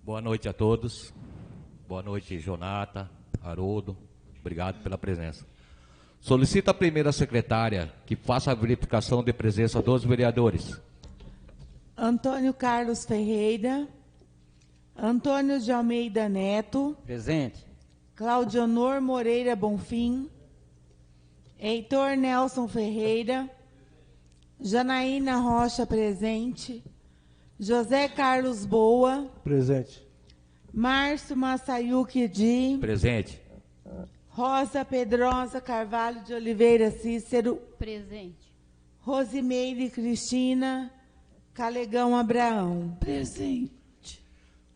Boa noite a todos. Boa noite, Jonata, Haroldo. Obrigado pela presença. Solicito a primeira secretária que faça a verificação de presença dos vereadores. Antônio Carlos Ferreira, Antônio de Almeida Neto, Presente. Claudionor Moreira Bonfim, Heitor Nelson Ferreira, Janaína Rocha presente, José Carlos Boa, Presente. Márcio Massayuki Di, Presente. Rosa Pedrosa Carvalho de Oliveira Cícero, Presente. Rosimeire Cristina Calegão Abraão. Presente.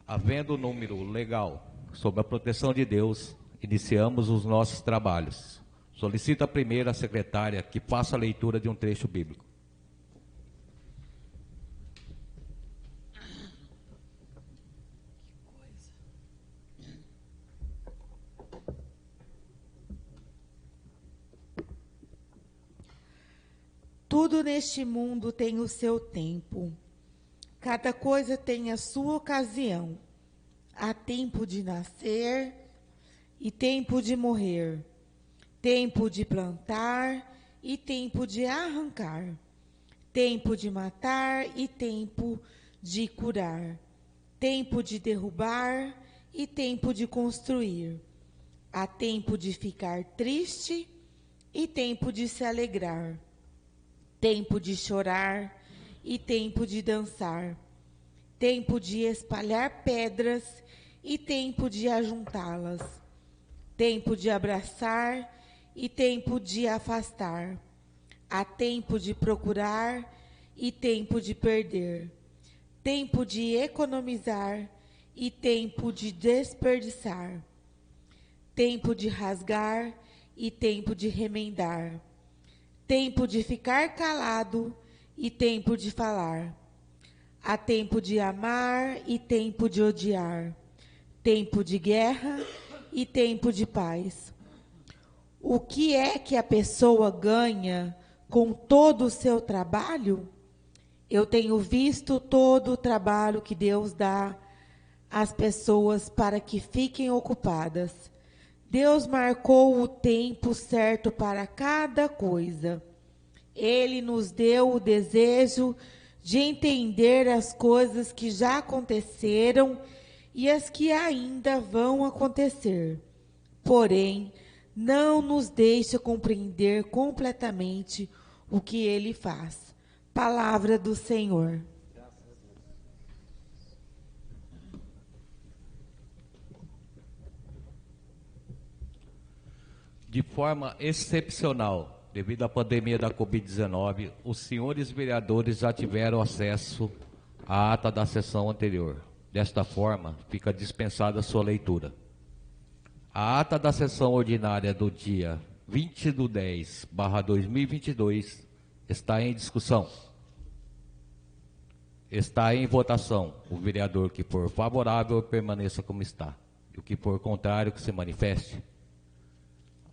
Havendo número legal sob a proteção de Deus, iniciamos os nossos trabalhos. Solicito a primeira secretária que faça a leitura de um trecho bíblico. Tudo neste mundo tem o seu tempo. Cada coisa tem a sua ocasião. Há tempo de nascer e tempo de morrer. Tempo de plantar e tempo de arrancar. Tempo de matar e tempo de curar. Tempo de derrubar e tempo de construir. Há tempo de ficar triste e tempo de se alegrar. Tempo de chorar e tempo de dançar. Tempo de espalhar pedras e tempo de ajuntá-las. Tempo de abraçar e tempo de afastar. Há tempo de procurar e tempo de perder. Tempo de economizar e tempo de desperdiçar. Tempo de rasgar e tempo de remendar. Tempo de ficar calado e tempo de falar. Há tempo de amar e tempo de odiar. Tempo de guerra e tempo de paz. O que é que a pessoa ganha com todo o seu trabalho? Eu tenho visto todo o trabalho que Deus dá às pessoas para que fiquem ocupadas. Deus marcou o tempo certo para cada coisa. Ele nos deu o desejo de entender as coisas que já aconteceram e as que ainda vão acontecer. Porém, não nos deixa compreender completamente o que Ele faz. Palavra do Senhor. De forma excepcional, devido à pandemia da Covid-19, os senhores vereadores já tiveram acesso à ata da sessão anterior. Desta forma, fica dispensada a sua leitura. A ata da sessão ordinária do dia 20/10/2022 está em discussão. Está em votação. O vereador que for favorável permaneça como está. E o que for contrário que se manifeste.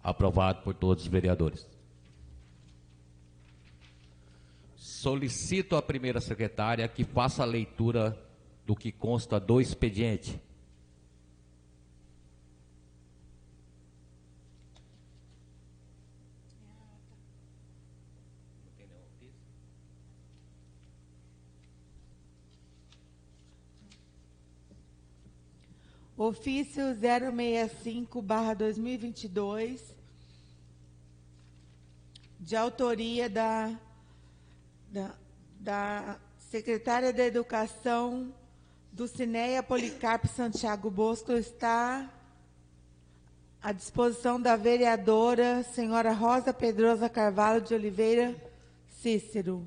Aprovado por todos os vereadores. Solicito à primeira secretária que faça a leitura do que consta do expediente. Ofício 065/2022, de autoria da secretária da Educação, Dulcineia Policarpo Santiago Bosco, está à disposição da vereadora senhora Rosa Pedrosa Carvalho de Oliveira Cícero.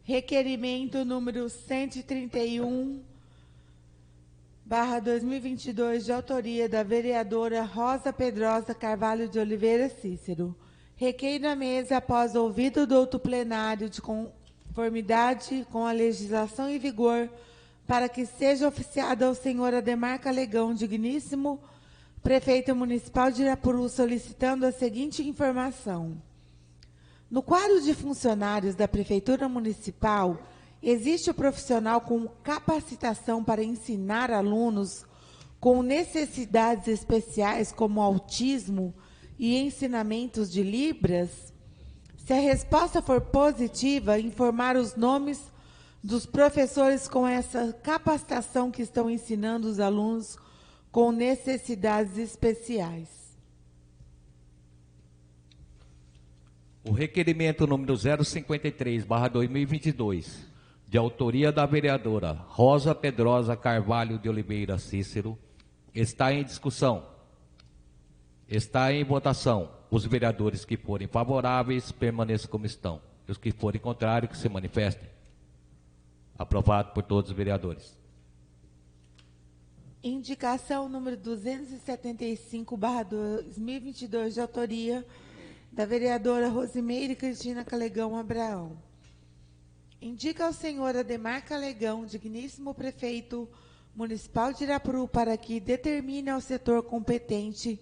Requerimento número 131/2022, de autoria da vereadora Rosa Pedrosa Carvalho de Oliveira Cícero. Requeiro à mesa, após ouvido do outro plenário, de conformidade com a legislação em vigor, para que seja oficiado ao senhor Ademar Calegão, digníssimo prefeito municipal de Irapuru, solicitando a seguinte informação. No quadro de funcionários da Prefeitura Municipal, existe o profissional com capacitação para ensinar alunos com necessidades especiais, como autismo e ensinamentos de Libras? Se a resposta for positiva, informar os nomes dos professores com essa capacitação que estão ensinando os alunos com necessidades especiais. O requerimento número 053/2022, de autoria da vereadora Rosa Pedrosa Carvalho de Oliveira Cícero, está em discussão. Está em votação. Os vereadores que forem favoráveis, permaneçam como estão. E os que forem contrários, que se manifestem. Aprovado por todos os vereadores. Indicação número 275/2022, de autoria da vereadora Rosimeire Cristina Calegão Abraão. Indica ao senhor Ademar Calegão, digníssimo prefeito municipal de Irapuru, para que determine ao setor competente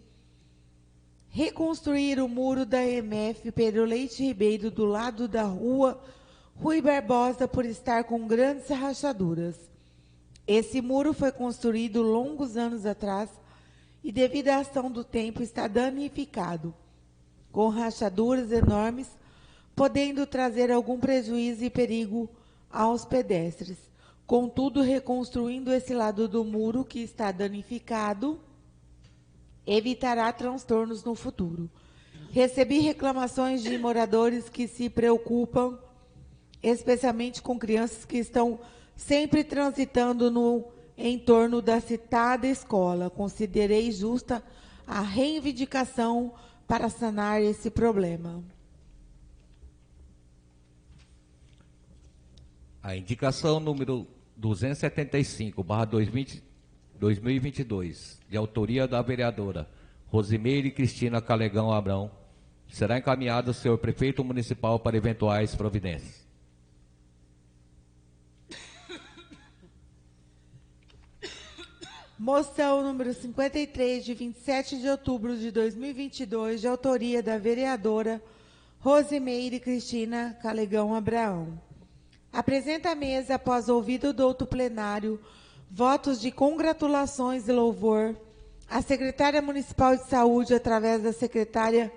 reconstruir o muro da EMF Pedro Leite Ribeiro do lado da rua Rui Barbosa, por estar com grandes rachaduras. Esse muro foi construído longos anos atrás e, devido à ação do tempo, está danificado, com rachaduras enormes, podendo trazer algum prejuízo e perigo aos pedestres. Contudo, reconstruindo esse lado do muro que está danificado, evitará transtornos no futuro. Recebi reclamações de moradores que se preocupam, especialmente com crianças que estão sempre transitando no entorno da citada escola. Considerei justa a reivindicação para sanar esse problema. A indicação número 275/2022, de autoria da vereadora Rosimeire Cristina Calegão Abrão, será encaminhada ao senhor prefeito municipal para eventuais providências. Moção número 53, de 27 de outubro de 2022, de autoria da vereadora Rosimeire Cristina Calegão Abraão. Apresenta à mesa, após ouvido do douto plenário, votos de congratulações e louvor à secretária municipal de saúde, através da secretária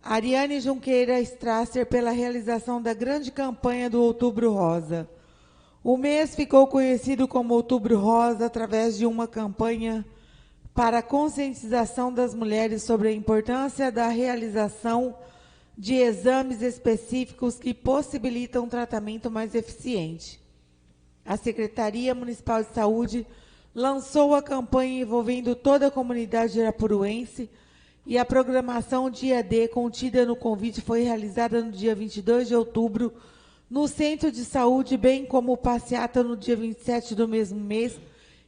Ariane Junqueira Strasser, pela realização da grande campanha do Outubro Rosa. O mês ficou conhecido como Outubro Rosa através de uma campanha para a conscientização das mulheres sobre a importância da realização de exames específicos que possibilitam um tratamento mais eficiente. A Secretaria Municipal de Saúde lançou a campanha envolvendo toda a comunidade irapuruense, e a programação dia D contida no convite foi realizada no dia 22 de outubro, no Centro de Saúde, bem como passeata no dia 27 do mesmo mês,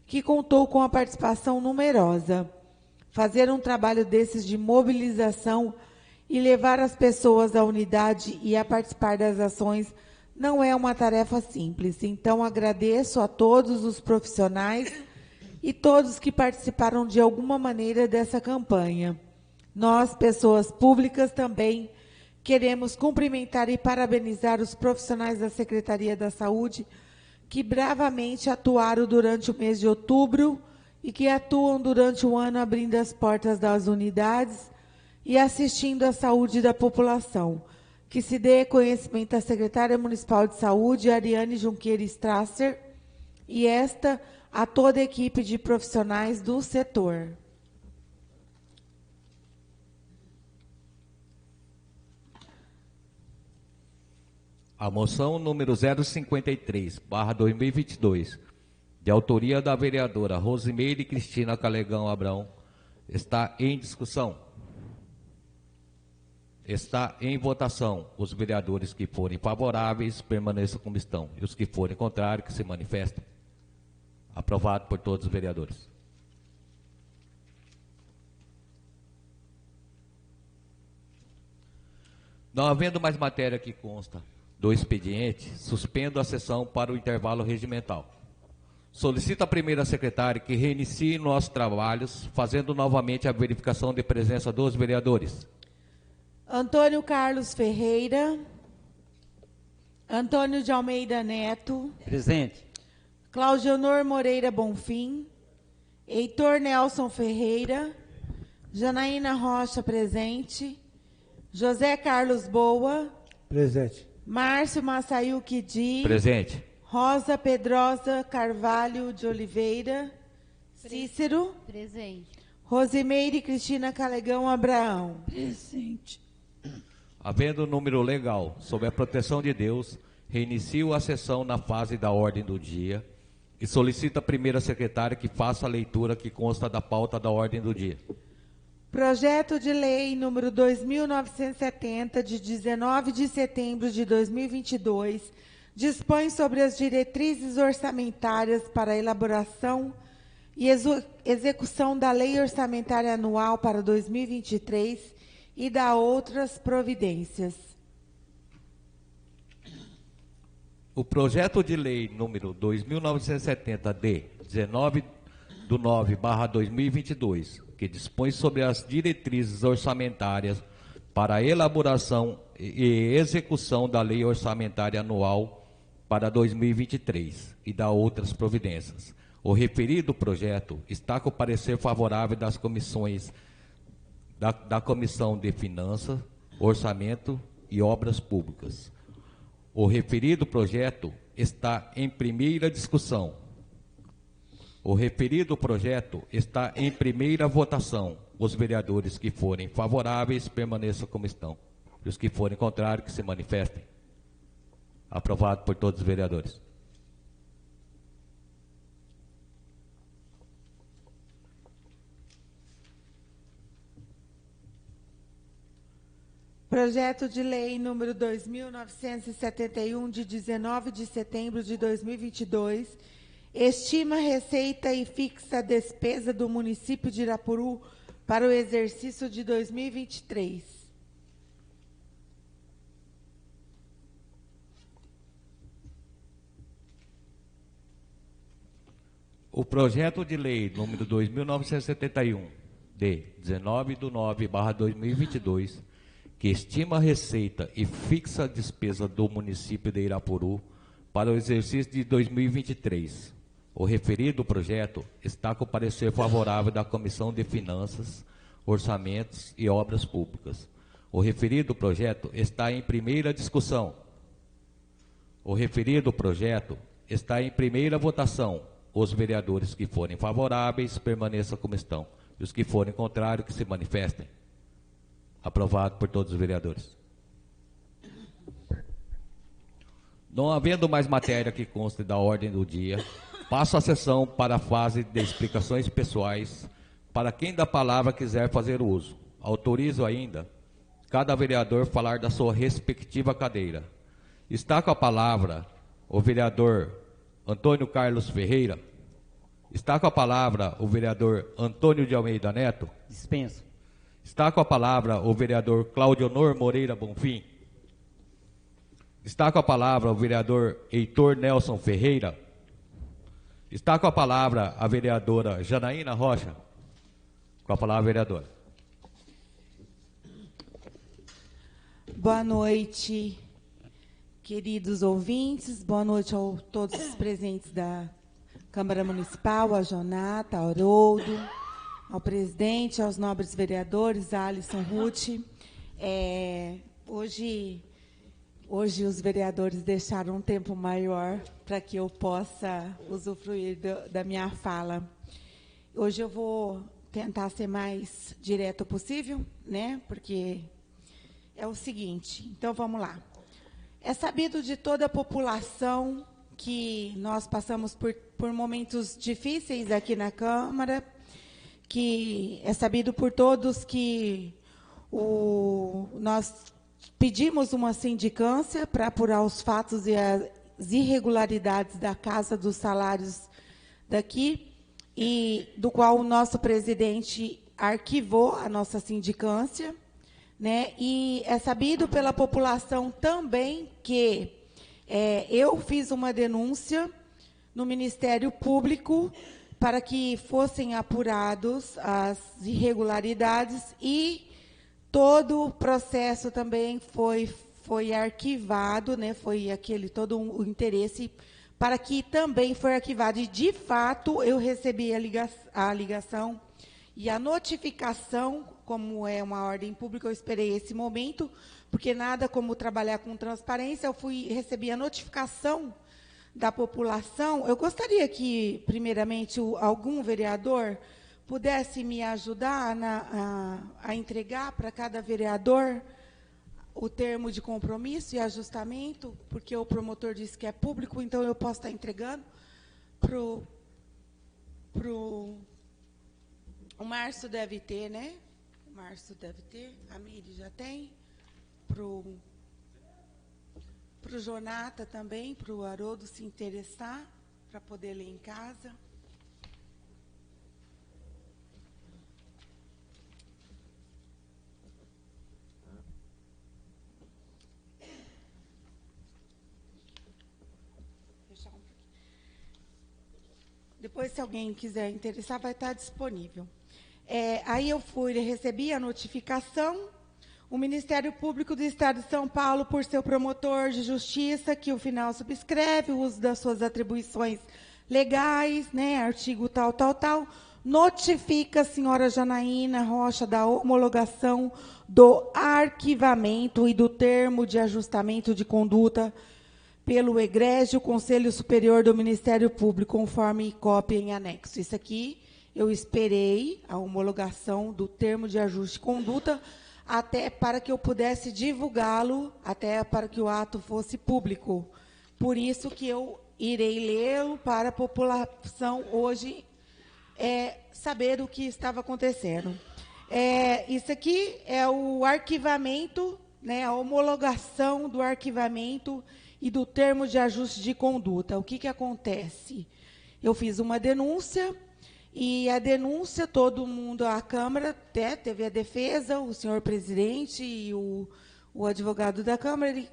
que contou com a participação numerosa. Fazer um trabalho desses de mobilização e levar as pessoas à unidade e a participar das ações não é uma tarefa simples. Então, agradeço a todos os profissionais e todos que participaram de alguma maneira dessa campanha. Nós, pessoas públicas, também queremos cumprimentar e parabenizar os profissionais da Secretaria da Saúde que bravamente atuaram durante o mês de outubro e que atuam durante o ano abrindo as portas das unidades e assistindo à saúde da população. Que se dê conhecimento à secretária municipal de saúde, Ariane Junqueira Strasser, e a toda a equipe de profissionais do setor. A moção número 053/2022, de autoria da vereadora Rosimeire Cristina Calegão Abrão, está em discussão. Está em votação. Os vereadores que forem favoráveis, permaneçam como estão. E os que forem contrários, que se manifestem. Aprovado por todos os vereadores. Não havendo mais matéria que consta do expediente, suspendo a sessão para o intervalo regimental. Solicita a primeira secretária que reinicie nossos trabalhos, fazendo novamente a verificação de presença dos vereadores. Antônio Carlos Ferreira. Antônio de Almeida Neto. Presente. Claudionor Moreira Bonfim. Heitor Nelson Ferreira. Janaína Rocha, presente. José Carlos Boa. Presente. Márcio Massayuki Di. Presente. Rosa Pedrosa Carvalho de Oliveira. Cícero. Presente. Rosimeire Cristina Calegão Abraão. Presente. Havendo número legal, sob a proteção de Deus, reinicio a sessão na fase da ordem do dia e solicito a primeira secretária que faça a leitura que consta da pauta da ordem do dia. Projeto de lei número 2.970, de 19 de setembro de 2022, dispõe sobre as diretrizes orçamentárias para a elaboração e execução da Lei Orçamentária Anual para 2023 e da outras providências. O projeto de lei número 2.970, de 19/9/2022, que dispõe sobre as diretrizes orçamentárias para a elaboração e execução da Lei Orçamentária Anual para 2023 e da outras providências. O referido projeto está com o parecer favorável das comissões da Comissão de Finanças, Orçamento e Obras Públicas. O referido projeto está em primeira discussão. O referido projeto está em primeira votação. Os vereadores que forem favoráveis permaneçam como estão. E os que forem contrários, que se manifestem. Aprovado por todos os vereadores. Projeto de lei número 2.971, de 19 de setembro de 2022, estima receita e fixa a despesa do município de Irapuru para o exercício de 2023. O projeto de lei número 2.971, de 19/9/2022, que estima a receita e fixa a despesa do município de Irapuru para o exercício de 2023. O referido projeto está com o parecer favorável da Comissão de Finanças, Orçamentos e Obras Públicas. O referido projeto está em primeira discussão. O referido projeto está em primeira votação. Os vereadores que forem favoráveis permaneçam como estão. E os que forem contrários, que se manifestem. Aprovado por todos os vereadores. Não havendo mais matéria que conste da ordem do dia, passo a sessão para a fase de explicações pessoais, para quem da palavra quiser fazer uso. Autorizo ainda cada vereador falar da sua respectiva cadeira. Está com a palavra o vereador Antônio Carlos Ferreira. Está com a palavra o vereador Antônio de Almeida Neto. Dispenso. Está com a palavra o vereador Claudionor Moreira Bonfim. Está com a palavra o vereador Heitor Nelson Ferreira. Está com a palavra a vereadora Janaína Rocha. Com a palavra, vereadora. Boa noite, queridos ouvintes. Boa noite a todos os presentes da Câmara Municipal, a Jonata, a Haroldo, ao presidente, aos nobres vereadores, a Alisson Ruth. Hoje os vereadores deixaram um tempo maior para que eu possa usufruir da minha fala. Hoje eu vou tentar ser mais direto possível, né? Porque é o seguinte, então vamos lá. É sabido de toda a população que nós passamos por momentos difíceis aqui na Câmara, que é sabido por todos que nós pedimos uma sindicância para apurar os fatos e as irregularidades da Casa dos Salários daqui, e do qual o nosso presidente arquivou a nossa sindicância, né? E é sabido pela população também que eu fiz uma denúncia no Ministério Público para que fossem apurados as irregularidades e todo o processo também foi arquivado, né? Foi aquele todo o interesse para que também foi arquivado. E, de fato, eu recebi a ligação e a notificação, como é uma ordem pública, eu esperei esse momento, porque nada como trabalhar com transparência, eu recebi a notificação da população. Eu gostaria que, primeiramente, algum vereador pudesse me ajudar a entregar para cada vereador o termo de compromisso e ajustamento, porque o promotor disse que é público, então eu posso estar entregando para o Márcio deve ter, né? O Márcio deve ter, a Miri já tem, para o Jonata também, para o Haroldo se interessar, para poder ler em casa. Depois, se alguém quiser interessar, vai estar disponível. Aí eu recebi a notificação, o Ministério Público do Estado de São Paulo, por seu promotor de justiça, que o final subscreve o uso das suas atribuições legais, né, artigo tal, notifica a senhora Janaína Rocha da homologação do arquivamento e do termo de ajustamento de conduta pelo egrégio Conselho Superior do Ministério Público, conforme cópia em anexo. Isso aqui, eu esperei a homologação do termo de ajuste de conduta, até para que eu pudesse divulgá-lo, até para que o ato fosse público. Por isso que eu irei lê-lo para a população hoje saber o que estava acontecendo. Isso aqui é o arquivamento, né, a homologação do arquivamento e do termo de ajuste de conduta. O que acontece? Eu fiz uma denúncia, e a denúncia, todo mundo, a Câmara, teve a defesa, o senhor presidente e o advogado da Câmara, eles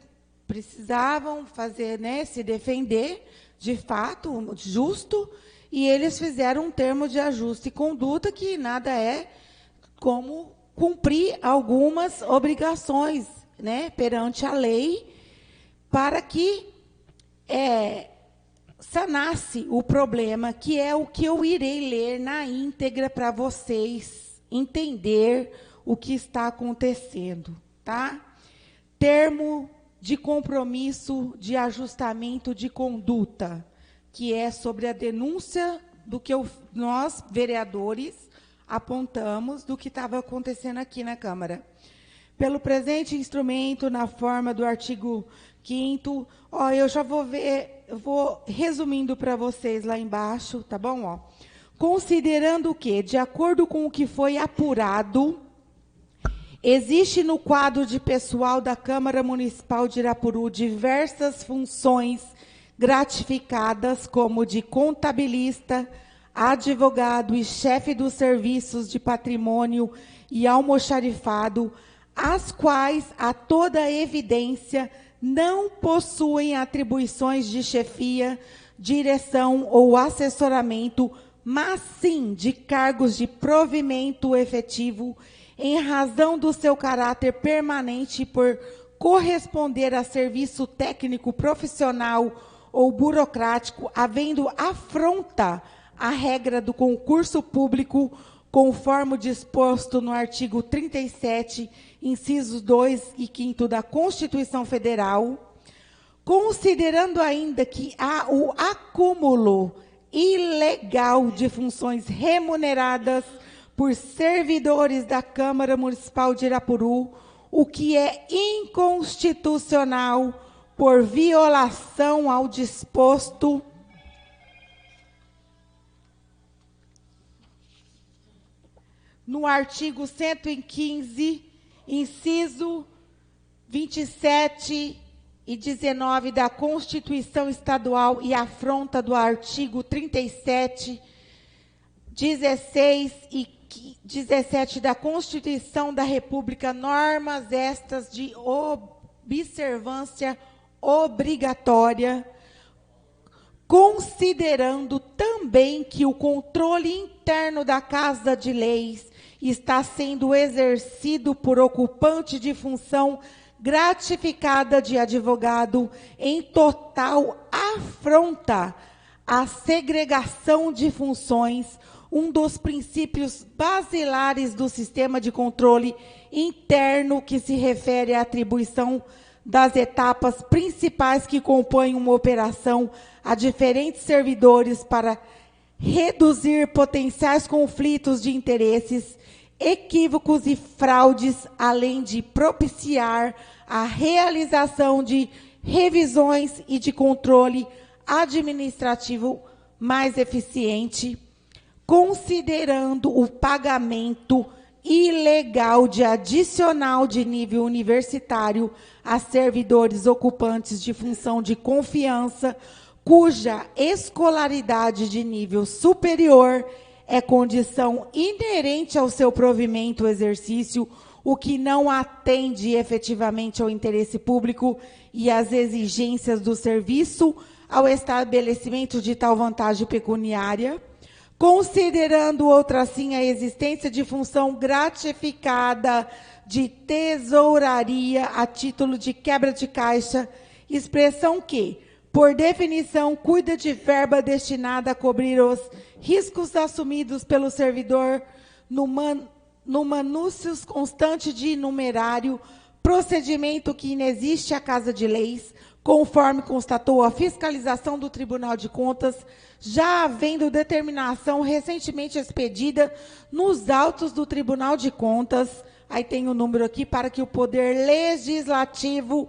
precisavam fazer, né, se defender, de fato, justo, e eles fizeram um termo de ajuste e conduta que nada é como cumprir algumas obrigações, né, perante a lei, para que sanasse o problema, que é o que eu irei ler na íntegra para vocês entender o que está acontecendo, tá? Termo de compromisso de ajustamento de conduta, que é sobre a denúncia do que nós, vereadores, apontamos do que estava acontecendo aqui na Câmara. Pelo presente instrumento, na forma do artigo 5º, eu já vou ver, eu vou resumindo para vocês lá embaixo, tá bom? Considerando que, de acordo com o que foi apurado, existe no quadro de pessoal da Câmara Municipal de Irapuru diversas funções gratificadas, como de contabilista, advogado e chefe dos serviços de patrimônio e almoxarifado, as quais, a toda evidência, não possuem atribuições de chefia, direção ou assessoramento, mas sim de cargos de provimento efetivo, em razão do seu caráter permanente por corresponder a serviço técnico, profissional ou burocrático, havendo afronta à regra do concurso público, conforme disposto no artigo 37, incisos 2 e 5º da Constituição Federal, considerando ainda que há o acúmulo ilegal de funções remuneradas por servidores da Câmara Municipal de Irapuru, o que é inconstitucional por violação ao disposto no artigo 115, inciso 27 e 19 da Constituição Estadual e afronta do artigo 37, 16 e 17 da Constituição da República, normas estas de observância obrigatória, considerando também que o controle interno da Casa de Leis está sendo exercido por ocupante de função gratificada de advogado em total afronta à segregação de funções, um dos princípios basilares do sistema de controle interno que se refere à atribuição das etapas principais que compõem uma operação a diferentes servidores para reduzir potenciais conflitos de interesses, equívocos e fraudes, além de propiciar a realização de revisões e de controle administrativo mais eficiente, considerando o pagamento ilegal de adicional de nível universitário a servidores ocupantes de função de confiança, cuja escolaridade de nível superior é condição inerente ao seu provimento exercício, o que não atende efetivamente ao interesse público e às exigências do serviço ao estabelecimento de tal vantagem pecuniária, considerando outrassim a existência de função gratificada de tesouraria a título de quebra de caixa, expressão que, por definição, cuida de verba destinada a cobrir os riscos assumidos pelo servidor no manúcios constante de numerário, procedimento que inexiste à Casa de Leis, conforme constatou a fiscalização do Tribunal de Contas, já havendo determinação recentemente expedida nos autos do Tribunal de Contas, aí tem o número aqui, para que o Poder Legislativo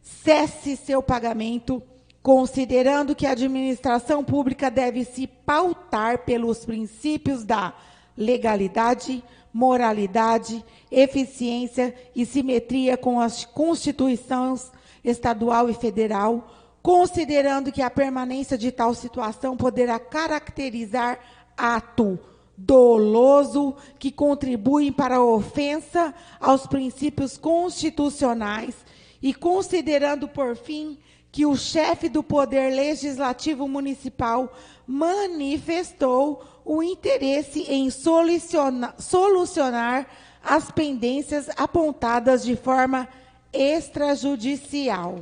cesse seu pagamento, considerando que a administração pública deve se pautar pelos princípios da legalidade, moralidade, eficiência e simetria com as constituições estadual e federal, considerando que a permanência de tal situação poderá caracterizar ato doloso que contribui para a ofensa aos princípios constitucionais e considerando, por fim, que o chefe do Poder Legislativo Municipal manifestou o interesse em solucionar as pendências apontadas de forma extrajudicial.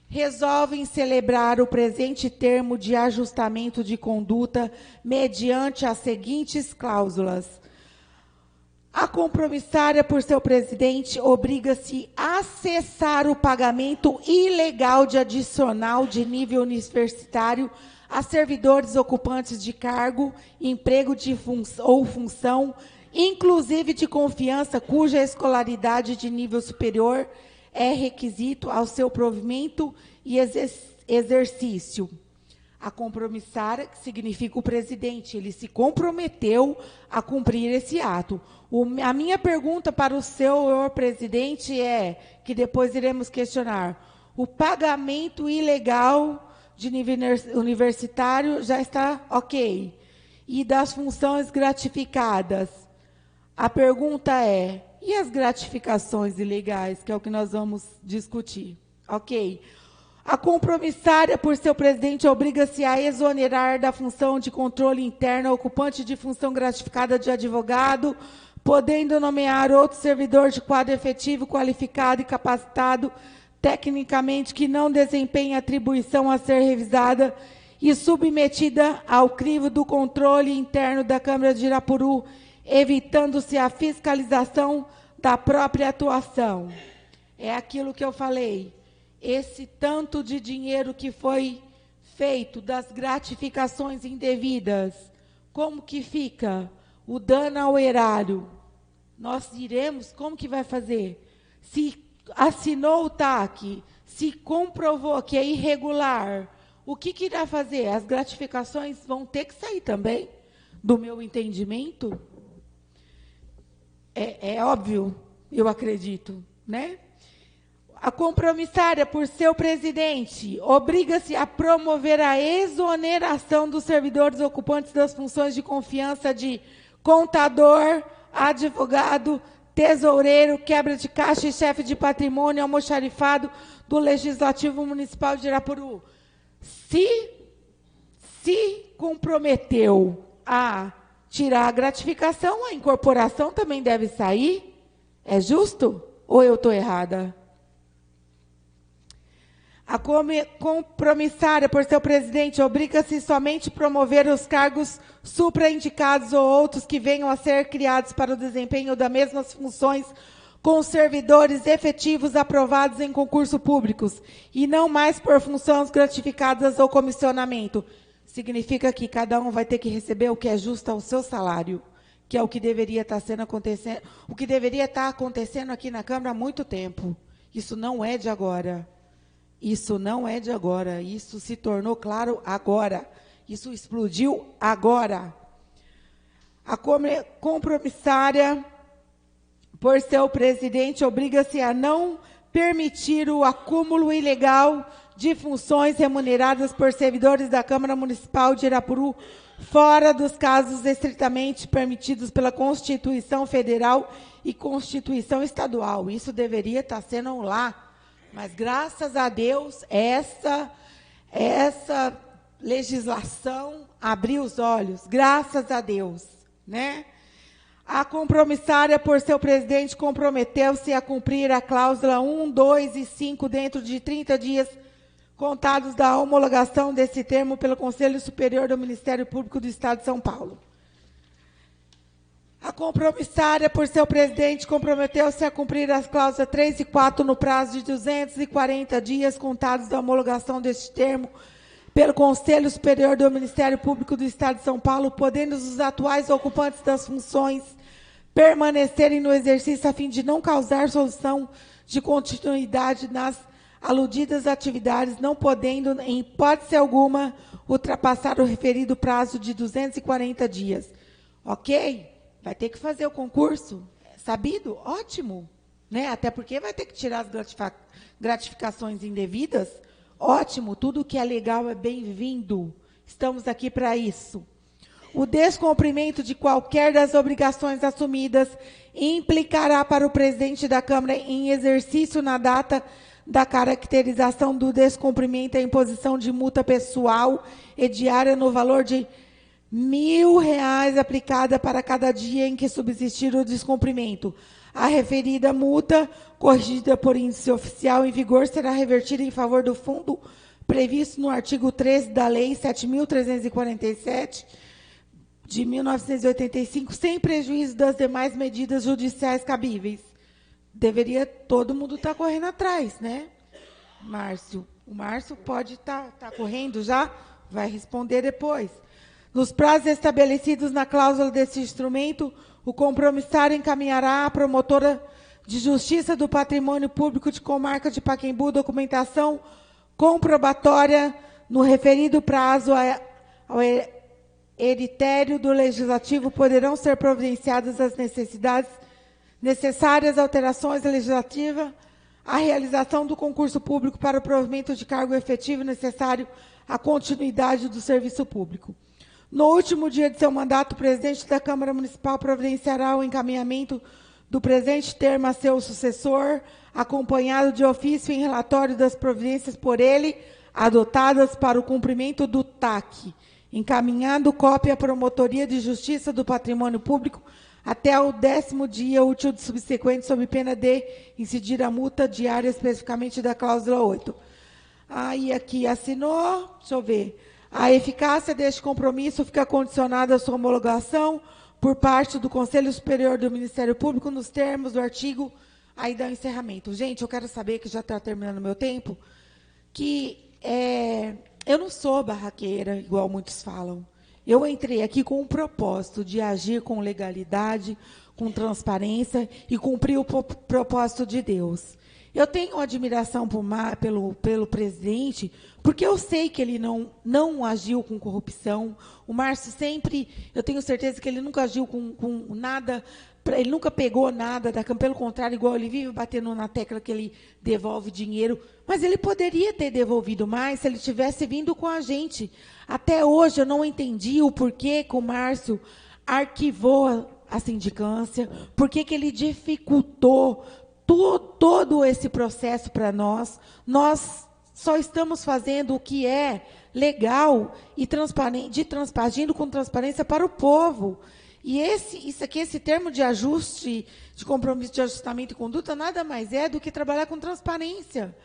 Resolvem celebrar o presente termo de ajustamento de conduta mediante as seguintes cláusulas. A compromissária, por seu presidente, obriga-se a cessar o pagamento ilegal de adicional de nível universitário a servidores ocupantes de cargo, emprego ou função, inclusive de confiança, cuja escolaridade de nível superior é requisito ao seu provimento e exercício. A compromissária, que significa o presidente, ele se comprometeu a cumprir esse ato. A minha pergunta para o senhor presidente é, que depois iremos questionar, o pagamento ilegal de nível universitário já está ok. E das funções gratificadas? A pergunta é, e as gratificações ilegais, que é o que nós vamos discutir? Ok. A compromissária, por seu presidente, obriga-se a exonerar da função de controle interno ocupante de função gratificada de advogado, podendo nomear outro servidor de quadro efetivo, qualificado e capacitado tecnicamente que não desempenhe atribuição a ser revisada e submetida ao crivo do controle interno da Câmara de Irapuru, evitando-se a fiscalização da própria atuação. É aquilo que eu falei. Esse tanto de dinheiro que foi feito das gratificações indevidas, como que fica o dano ao erário? Nós diremos como que vai fazer? Se assinou o TAC, se comprovou que é irregular, o que irá fazer? As gratificações vão ter que sair também, do meu entendimento? É óbvio, eu acredito, né? A compromissária, por seu presidente, obriga-se a promover a exoneração dos servidores ocupantes das funções de confiança de contador, advogado, tesoureiro, quebra de caixa e chefe de patrimônio almoxarifado do Legislativo Municipal de Irapuru. Se comprometeu a tirar a gratificação, a incorporação também deve sair? É justo? Ou eu estou errada? A compromissária, por seu presidente, obriga-se somente a promover os cargos supraindicados ou outros que venham a ser criados para o desempenho das mesmas funções com servidores efetivos aprovados em concurso públicos, e não mais por funções gratificadas ou comissionamento. Significa que cada um vai ter que receber o que é justo ao seu salário, que é o que deveria estar acontecendo, o que deveria estar acontecendo aqui na Câmara há muito tempo. Isso não é de agora. Isso não é de agora. Isso se tornou claro agora. Isso explodiu agora. A compromissária, por seu presidente, obriga-se a não permitir o acúmulo ilegal de funções remuneradas por servidores da Câmara Municipal de Irapuru, fora dos casos estritamente permitidos pela Constituição Federal e Constituição Estadual. Isso deveria estar sendo lá. Mas, graças a Deus, essa legislação abriu os olhos. Graças a Deus, né? A compromissária, por seu presidente, comprometeu-se a cumprir a cláusula 1, 2 e 5 dentro de 30 dias contados da homologação desse termo pelo Conselho Superior do Ministério Público do Estado de São Paulo. A compromissária, por seu presidente, comprometeu-se a cumprir as cláusulas 3 e 4 no prazo de 240 dias contados da homologação deste termo pelo Conselho Superior do Ministério Público do Estado de São Paulo, podendo os atuais ocupantes das funções permanecerem no exercício a fim de não causar solução de continuidade nas aludidas atividades, não podendo, em hipótese alguma, ultrapassar o referido prazo de 240 dias. Ok? Vai ter que fazer o concurso, sabido? Ótimo. Né? Até porque vai ter que tirar as gratificações indevidas. Ótimo, tudo que é legal é bem-vindo. Estamos aqui para isso. O descumprimento de qualquer das obrigações assumidas implicará para o presidente da Câmara, em exercício na data da caracterização do descumprimento, a imposição de multa pessoal e diária no valor de R$ 1.000 aplicada para cada dia em que subsistir o descumprimento. A referida multa, corrigida por índice oficial em vigor, será revertida em favor do fundo previsto no artigo 13 da Lei 7.347, de 1985, sem prejuízo das demais medidas judiciais cabíveis. Deveria todo mundo estar correndo atrás, né, Márcio? O Márcio pode estar correndo já, vai responder depois. Nos prazos estabelecidos na cláusula desse instrumento, o compromissário encaminhará à promotora de Justiça do Patrimônio Público de Comarca de Pacaembu documentação comprobatória no referido prazo ao eritério do Legislativo. Poderão ser providenciadas as necessárias alterações legislativas à realização do concurso público para o provimento de cargo efetivo necessário à continuidade do serviço público. No último dia de seu mandato, o presidente da Câmara Municipal providenciará o encaminhamento do presente termo a seu sucessor, acompanhado de ofício em relatório das providências por ele adotadas para o cumprimento do TAC, encaminhando cópia à Promotoria de Justiça do Patrimônio Público até o 10º dia útil de subsequente, sob pena de incidir a multa diária especificamente da cláusula 8. Aí aqui assinou, deixa eu ver. A eficácia deste compromisso fica condicionada à sua homologação por parte do Conselho Superior do Ministério Público nos termos do artigo, aí dá o encerramento. Gente, eu quero saber, que já está terminando o meu tempo, que eu não sou barraqueira, igual muitos falam. Eu entrei aqui com o propósito de agir com legalidade, com transparência e cumprir o propósito de Deus. Eu tenho admiração pelo presidente, porque eu sei que ele não agiu com corrupção. O Márcio sempre, eu tenho certeza que ele nunca agiu com nada, ele nunca pegou nada da Câmara, pelo contrário, igual ele vive batendo na tecla que ele devolve dinheiro, mas ele poderia ter devolvido mais se ele tivesse vindo com a gente. Até hoje eu não entendi o porquê que o Márcio arquivou a sindicância, porquê que ele dificultou todo esse processo para nós. Nós Só estamos fazendo o que é legal e agindo com transparência para o povo. E esse termo de ajuste, de compromisso de ajustamento e conduta, nada mais é do que trabalhar com transparência.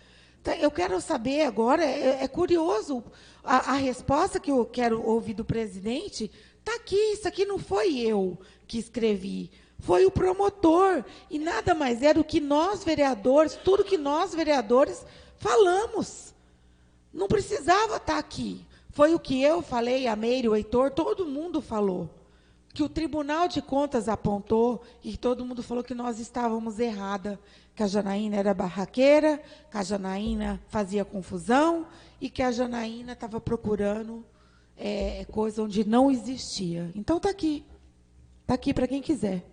Eu quero saber agora, é curioso, a resposta que eu quero ouvir do presidente está aqui. Isso aqui não foi eu que escrevi, foi o promotor. E nada mais é do que nós, vereadores, tudo que nós, vereadores, falamos. Não precisava estar aqui. Foi o que eu falei, a Meire, o Heitor, todo mundo falou. Que o Tribunal de Contas apontou e todo mundo falou que nós estávamos errada, que a Janaína era barraqueira, que a Janaína fazia confusão e que a Janaína estava procurando coisa onde não existia. Então está aqui. Está aqui para quem quiser.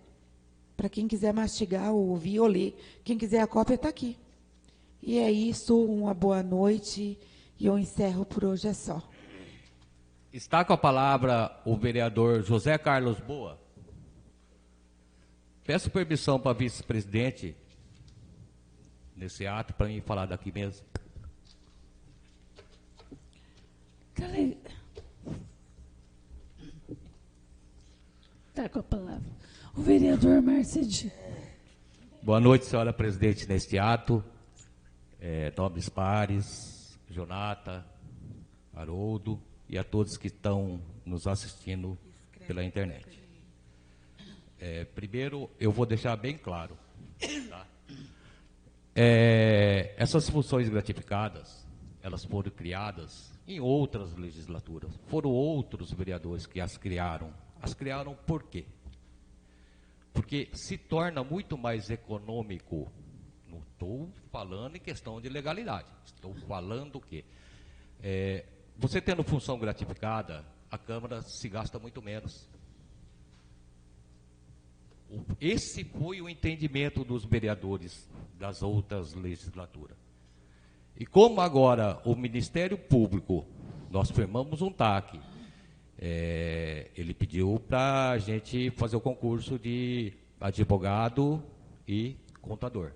Para quem quiser mastigar, ou ouvir, ou ler. Quem quiser a cópia, está aqui. E é isso, uma boa noite, e eu encerro por hoje, é só. Está com a palavra o vereador José Carlos Boa. Peço permissão para vice-presidente, nesse ato, para mim falar daqui mesmo. Está com a palavra o vereador Marcedi. Boa noite, senhora presidente, neste ato. Nobres pares, Jonata, Haroldo e a todos que estão nos assistindo pela internet. Primeiro, eu vou deixar bem claro, tá? Essas funções gratificadas, elas foram criadas em outras legislaturas. Foram outros vereadores que as criaram. As criaram por quê? Porque se torna muito mais econômico. Não estou falando em questão de legalidade. Estou falando o quê? Você tendo função gratificada, a Câmara se gasta muito menos. Esse foi o entendimento dos vereadores das outras legislaturas. E como agora o Ministério Público, nós firmamos um TAC, ele pediu para a gente fazer o concurso de advogado e contador.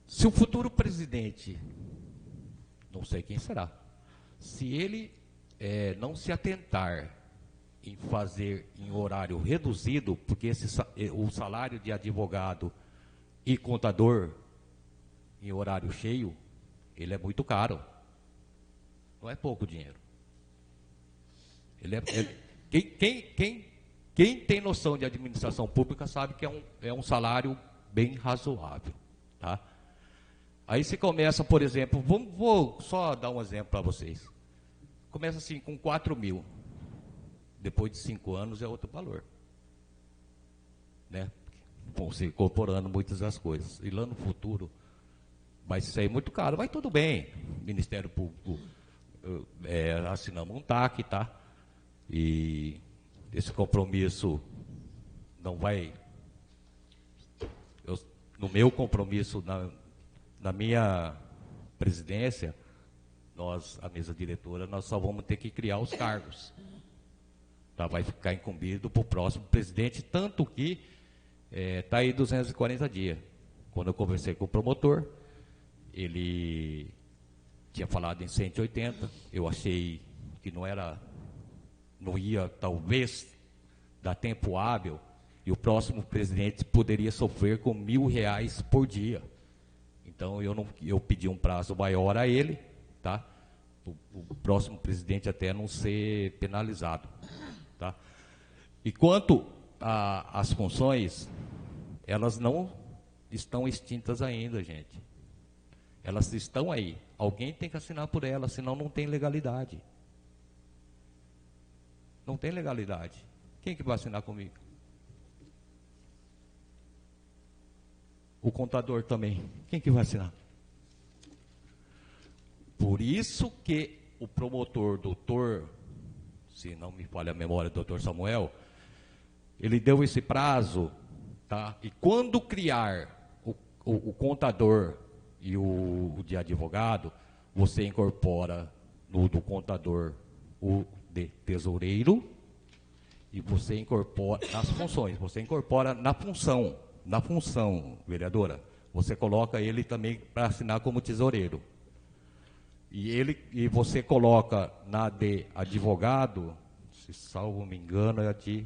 Se o futuro presidente, não sei quem será, se ele não se atentar em fazer em horário reduzido, porque o salário de advogado e contador em horário cheio, ele é muito caro. Não é pouco dinheiro. Quem tem noção de administração pública sabe que é um salário bem razoável, tá? Aí você começa, por exemplo, vou só dar um exemplo para vocês. Começa assim com 4 mil. Depois de 5 anos é outro valor. Né? Vão se incorporando muitas das coisas. E lá no futuro vai sair muito caro. Mas tudo bem. Ministério Público, assinamos um TAC, tá? E esse compromisso não vai... no meu compromisso, na minha presidência, a mesa diretora, nós só vamos ter que criar os cargos. Tá? Vai ficar incumbido para o próximo presidente, tanto que está aí 240 dias. Quando eu conversei com o promotor, ele tinha falado em 180, eu achei que não ia talvez dar tempo hábil, e o próximo presidente poderia sofrer com R$1.000 por dia. Então eu pedi um prazo maior a ele, tá? O próximo presidente até não ser penalizado, tá? E quanto às funções, elas não estão extintas ainda, gente. Elas estão aí. Alguém tem que assinar por elas, senão não tem legalidade. Não tem legalidade. Quem que vai assinar comigo? O contador também. Quem que vai assinar? Por isso que o promotor, doutor, se não me falha a memória, doutor Samuel, ele deu esse prazo, tá? E quando criar o contador e o de advogado, você incorpora no do contador o de tesoureiro e você incorpora nas funções, você incorpora na função, vereadora, você coloca ele também para assinar como tesoureiro. E você coloca na de advogado, se salvo me engano, é a de...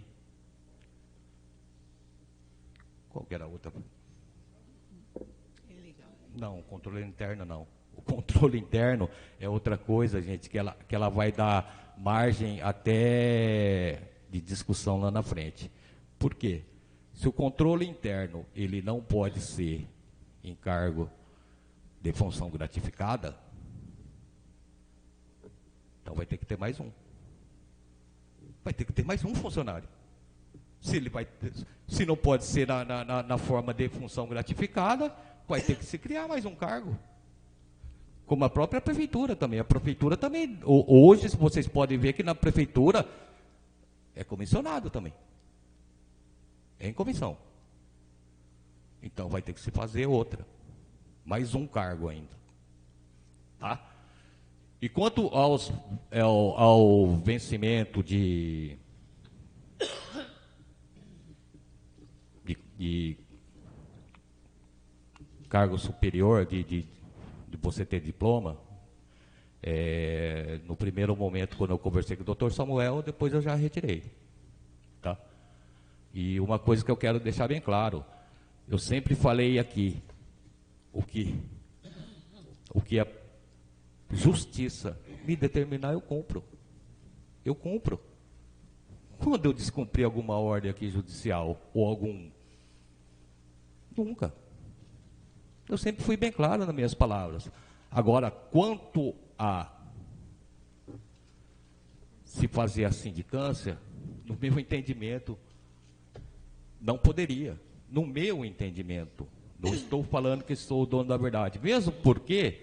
Qual que era a outra? Não, o controle interno não. O controle interno é outra coisa, gente, que ela vai dar margem até de discussão lá na frente. Por quê? Se o controle interno ele não pode ser em cargo de função gratificada, então vai ter que ter mais um. Vai ter que ter mais um funcionário. Se não pode ser na forma de função gratificada, vai ter que se criar mais um cargo. Como a própria prefeitura também. A prefeitura também, hoje vocês podem ver que na prefeitura é comissionado também. É em comissão. Então vai ter que se fazer outra. Mais um cargo ainda. Tá? E quanto ao vencimento de cargo superior, de você ter diploma, no primeiro momento, quando eu conversei com o Dr. Samuel, depois eu já retirei. Tá? E uma coisa que eu quero deixar bem claro, eu sempre falei aqui, o que a justiça me determinar, eu cumpro. Eu cumpro. Quando eu descumprir alguma ordem aqui judicial, ou algum... Nunca. Eu sempre fui bem claro nas minhas palavras. Agora, quanto a se fazer a sindicância, no meu entendimento, não poderia. No meu entendimento. Não estou falando que sou o dono da verdade. Mesmo porque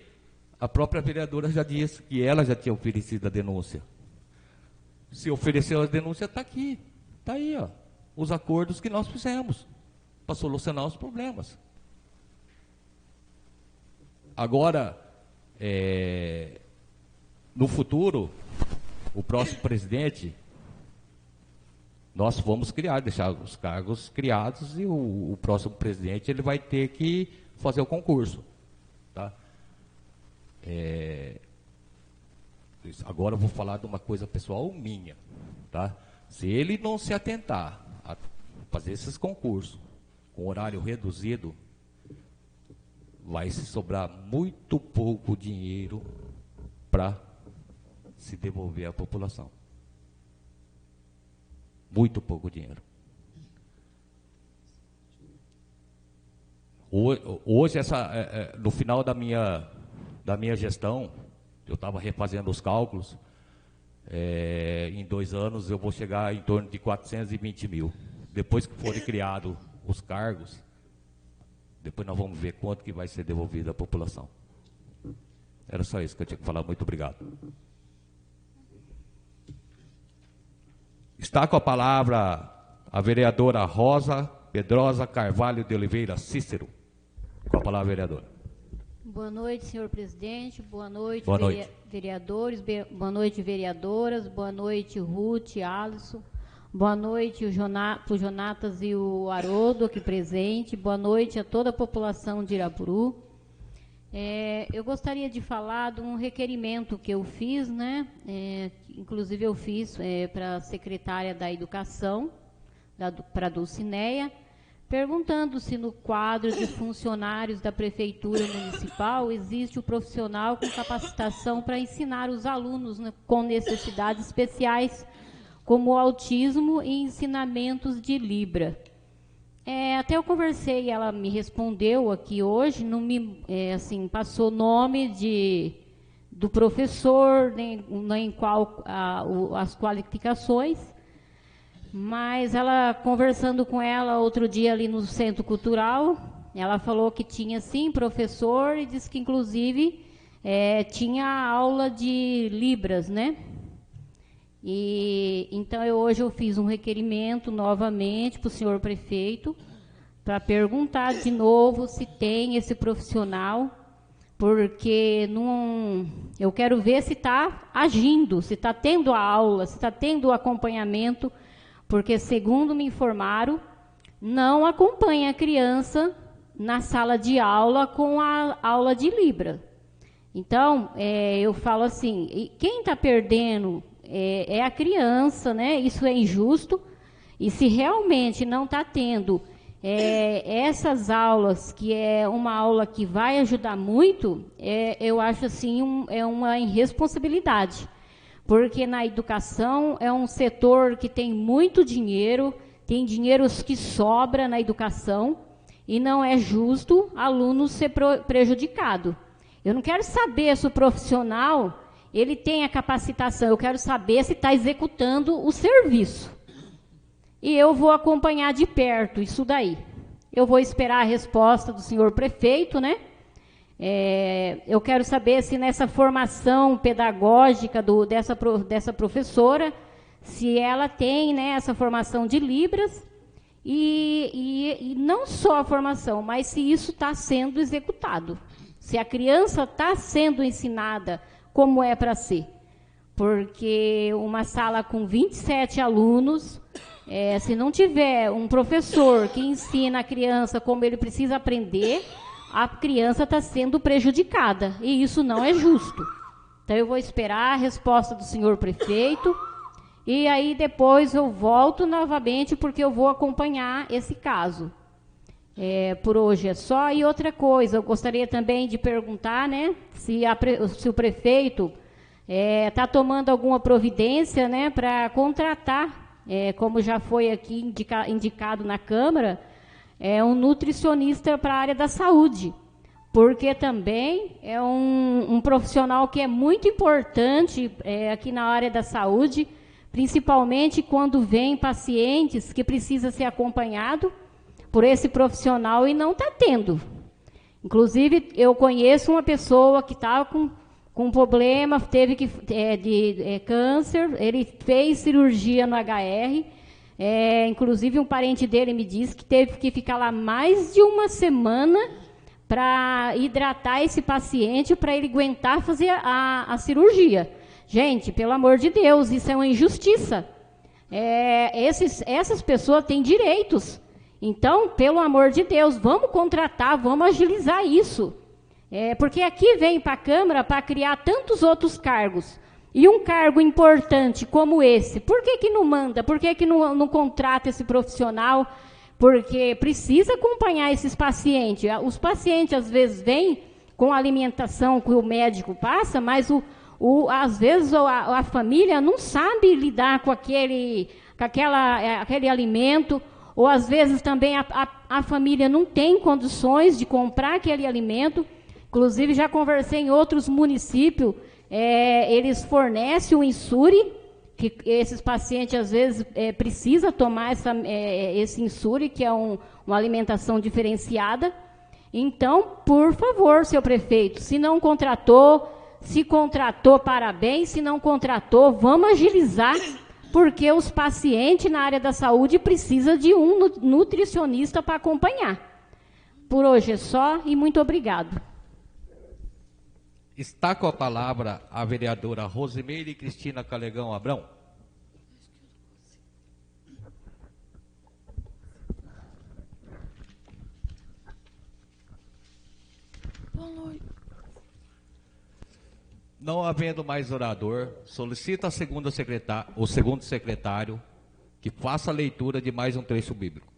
a própria vereadora já disse que ela já tinha oferecido a denúncia. Se ofereceu a denúncia, está aqui. Está aí, ó, os acordos que nós fizemos para solucionar os problemas. Agora, no futuro, o próximo presidente, nós vamos deixar os cargos criados e o próximo presidente ele vai ter que fazer o concurso. Tá? Agora eu vou falar de uma coisa pessoal minha. Tá? Se ele não se atentar a fazer esses concursos com horário reduzido, vai se sobrar muito pouco dinheiro para se devolver à população. Muito pouco dinheiro. Hoje, no final da minha gestão, eu estava refazendo os cálculos, em 2 anos eu vou chegar em torno de 420 mil. Depois que forem criados os cargos, depois nós vamos ver quanto que vai ser devolvido à população. Era só isso que eu tinha que falar. Muito obrigado. Está com a palavra a vereadora Rosa Pedrosa Carvalho de Oliveira Cícero. Com a palavra, vereadora. Boa noite, senhor presidente. Boa noite, vereadores. Boa noite, vereadoras. Boa noite, Ruth, Alisson. Boa noite, o Jonatas e o Haroldo aqui presente. Boa noite a toda a população de Irapuru. Eu gostaria de falar de um requerimento que eu fiz, né? Inclusive eu fiz para a secretária da Educação, para a Dulcineia, perguntando se no quadro de funcionários da Prefeitura Municipal existe o profissional com capacitação para ensinar os alunos, né, com necessidades especiais, como autismo e ensinamentos de Libra. Até eu conversei, ela me respondeu aqui hoje, não me passou nome do professor, nem qual as qualificações, mas ela, conversando com ela outro dia ali no Centro Cultural, ela falou que tinha sim professor e disse que inclusive tinha aula de Libras, né? E então hoje eu fiz um requerimento novamente para o senhor prefeito para perguntar de novo se tem esse profissional, porque eu quero ver se está agindo, se está tendo a aula, se está tendo o acompanhamento, porque segundo me informaram, não acompanha a criança na sala de aula com a aula de Libra. Então, eu falo assim, quem está perdendo é a criança, né? Isso é injusto. E se realmente não está tendo essas aulas, que é uma aula que vai ajudar muito, eu acho assim, uma irresponsabilidade. Porque na educação é um setor que tem muito dinheiro, tem dinheiros que sobra na educação, e não é justo aluno ser prejudicado. Eu não quero saber se o profissional ele tem a capacitação, eu quero saber se está executando o serviço. E eu vou acompanhar de perto isso daí. Eu vou esperar a resposta do senhor prefeito, né? Eu quero saber se nessa formação pedagógica dessa professora, se ela tem, né, essa formação de Libras, e não só a formação, mas se isso está sendo executado. Se a criança está sendo ensinada como é para ser. Porque uma sala com 27 alunos, se não tiver um professor que ensina a criança como ele precisa aprender, a criança está sendo prejudicada, e isso não é justo. Então, eu vou esperar a resposta do senhor prefeito, e aí depois eu volto novamente, porque eu vou acompanhar esse caso. Por hoje é só. E outra coisa, eu gostaria também de perguntar, né, se o prefeito está tomando alguma providência, né, para contratar, como já foi aqui indicado na Câmara, um nutricionista para a área da saúde, porque também é um profissional que é muito importante aqui na área da saúde, principalmente quando vem pacientes que precisam ser acompanhados por esse profissional e não está tendo. Inclusive, eu conheço uma pessoa que estava com problema, teve de câncer, ele fez cirurgia no HR, inclusive um parente dele me disse que teve que ficar lá mais de uma semana para hidratar esse paciente, para ele aguentar fazer a cirurgia. Gente, pelo amor de Deus, isso é uma injustiça. Essas pessoas têm direitos. Então, pelo amor de Deus, vamos contratar, vamos agilizar isso. Porque aqui vem para a Câmara para criar tantos outros cargos. E um cargo importante como esse, por que não manda? Por que não contrata esse profissional? Porque precisa acompanhar esses pacientes. Os pacientes, às vezes, vêm com a alimentação que o médico passa, mas às vezes a família não sabe lidar com aquele alimento, ou às vezes também a família não tem condições de comprar aquele alimento. Inclusive, já conversei em outros municípios, eles fornecem o insure, que esses pacientes, às vezes, precisam tomar esse insure, que é uma alimentação diferenciada. Então, por favor, seu prefeito, se não contratou, se contratou, parabéns, se não contratou, vamos agilizar, porque os pacientes na área da saúde precisam de um nutricionista para acompanhar. Por hoje é só, e muito obrigado. Está com a palavra a vereadora Rosimeire Cristina Calegão Abrão. Boa noite. Não havendo mais orador, solicita o segundo secretário que faça a leitura de mais um trecho bíblico.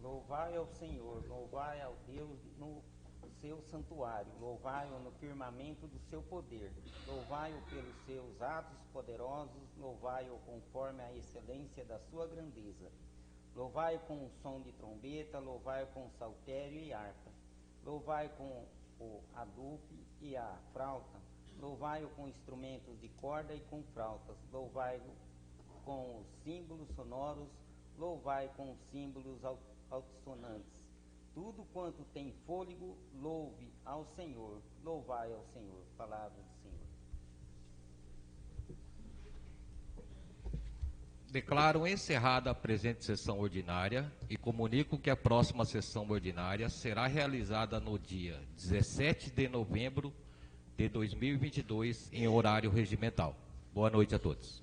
Louvai ao Senhor, louvai ao Deus no seu santuário, louvai-o no firmamento do seu poder, louvai-o pelos seus atos poderosos, louvai-o conforme a excelência da sua grandeza. Louvai com o som de trombeta, louvai com saltério e harpa, louvai com o adupe e a flauta, louvai-o com instrumentos de corda e com flautas, louvai-o com os símbolos sonoros, louvai com os símbolos altissonantes. Tudo quanto tem fôlego, louve ao Senhor, louvai ao Senhor. Palavra do Senhor. Declaro encerrada a presente sessão ordinária e comunico que a próxima sessão ordinária será realizada no dia 17 de novembro de 2022, em horário regimental. Boa noite a todos.